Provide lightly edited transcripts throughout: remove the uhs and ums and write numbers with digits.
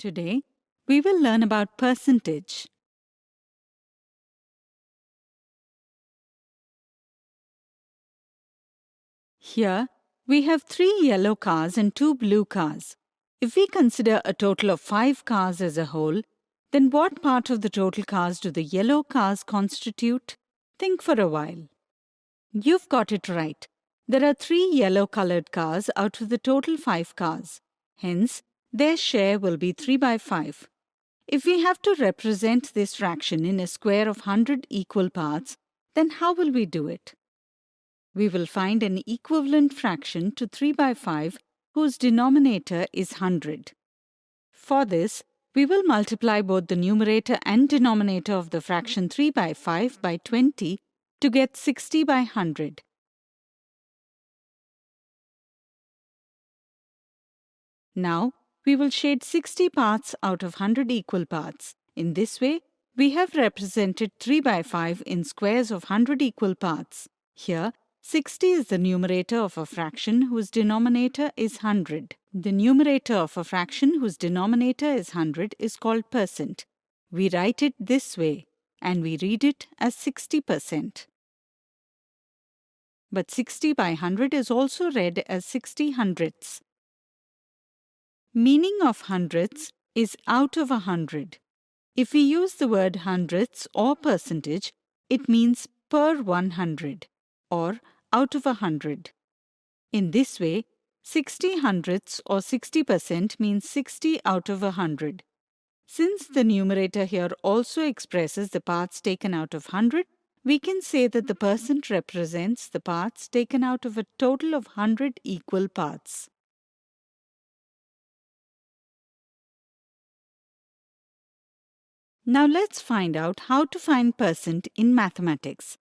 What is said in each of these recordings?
Today, we will learn about percentage. Here, we have 3 yellow cars and 2 blue cars. If we consider a total of 5 cars as a whole, then what part of the total cars do the yellow cars constitute? Think for a while. You've got it right. There are 3 yellow-colored cars out of the total 5 cars. Hence, their share will be 3 by 5. If we have to represent this fraction in a square of 100 equal parts, then how will we do it? We will find an equivalent fraction to 3 by 5 whose denominator is 100. For this, we will multiply both the numerator and denominator of the fraction 3 by 5 by 20 to get 60 by 100. Now, we will shade 60 parts out of 100 equal parts. In this way, we have represented 3 by 5 in squares of 100 equal parts. Here, 60 is the numerator of a fraction whose denominator is 100. The numerator of a fraction whose denominator is 100 is called percent. We write it this way, and we read it as 60%. But 60 by 100 is also read as 60 hundredths. Meaning of hundredths is out of 100. If we use the word hundredths or percentage, it means per 100 or out of 100. In this way, 60 hundredths or 60% means 60 out of 100. Since the numerator here also expresses the parts taken out of 100, we can say that the percent represents the parts taken out of a total of 100 equal parts. Now let's find out how to find percent in mathematics.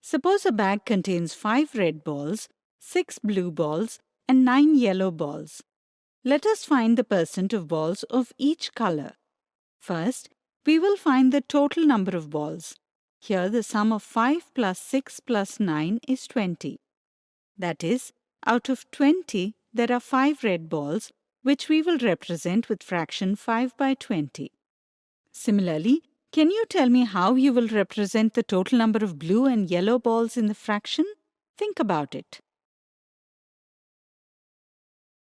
Suppose a bag contains 5 red balls, 6 blue balls, and 9 yellow balls. Let us find the percent of balls of each color. First, we will find the total number of balls. Here the sum of 5 plus 6 plus 9 is 20. That is, out of 20, there are 5 red balls, which we will represent with fraction 5 by 20. Similarly, can you tell me how you will represent the total number of blue and yellow balls in the fraction? Think about it.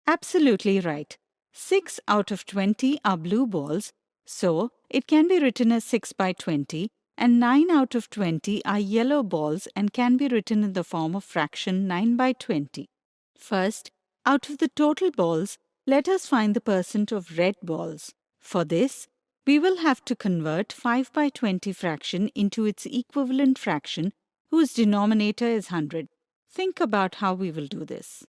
Absolutely right. 6 out of 20 are blue balls, so it can be written as 6 by 20, and 9 out of 20 are yellow balls and can be written in the form of fraction 9 by 20. First, out of the total balls, let us find the percent of red balls. For this, we will have to convert 5 by 20 fraction into its equivalent fraction whose denominator is 100. Think about how we will do this.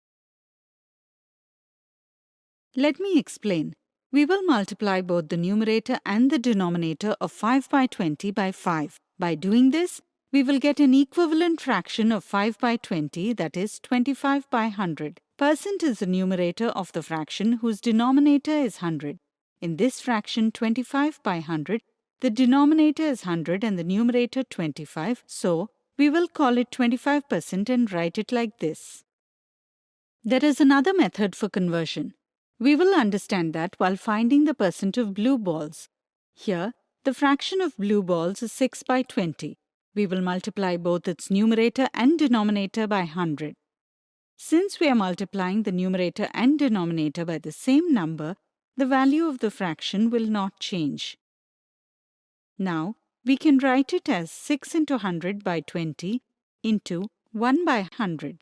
Let me explain. We will multiply both the numerator and the denominator of 5 by 20 by 5. By doing this, we will get an equivalent fraction of 5 by 20, that is 25 by 100. Percent is the numerator of the fraction whose denominator is 100. In this fraction 25 by 100, the denominator is 100 and the numerator 25, so we will call it 25% and write it like this. There is another method for conversion. We will understand that while finding the percent of blue balls. Here, the fraction of blue balls is 6 by 20. We will multiply both its numerator and denominator by 100. Since we are multiplying the numerator and denominator by the same number, the value of the fraction will not change. Now, we can write it as 6 into 100 by 20 into 1 by 100.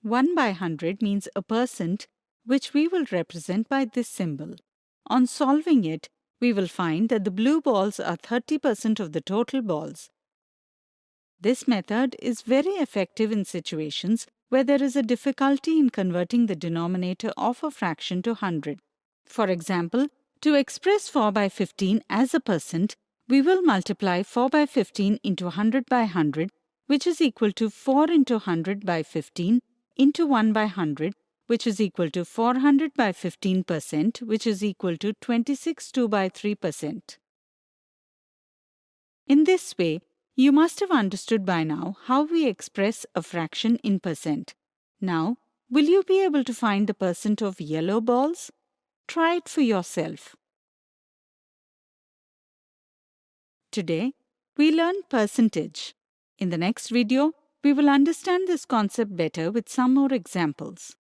1 by 100 means a percent, which we will represent by this symbol. On solving it, we will find that the blue balls are 30% of the total balls. This method is very effective in situations where there is a difficulty in converting the denominator of a fraction to 100. For example, to express 4 by 15 as a percent, we will multiply 4 by 15 into 100 by 100, which is equal to 4 into 100 by 15 into 1 by 100, which is equal to 400 by 15%, which is equal to 26 by 3%. In this way, you must have understood by now how we express a fraction in percent. Now, will you be able to find the percent of yellow balls? Try it for yourself. Today, we learned percentage. In the next video, we will understand this concept better with some more examples.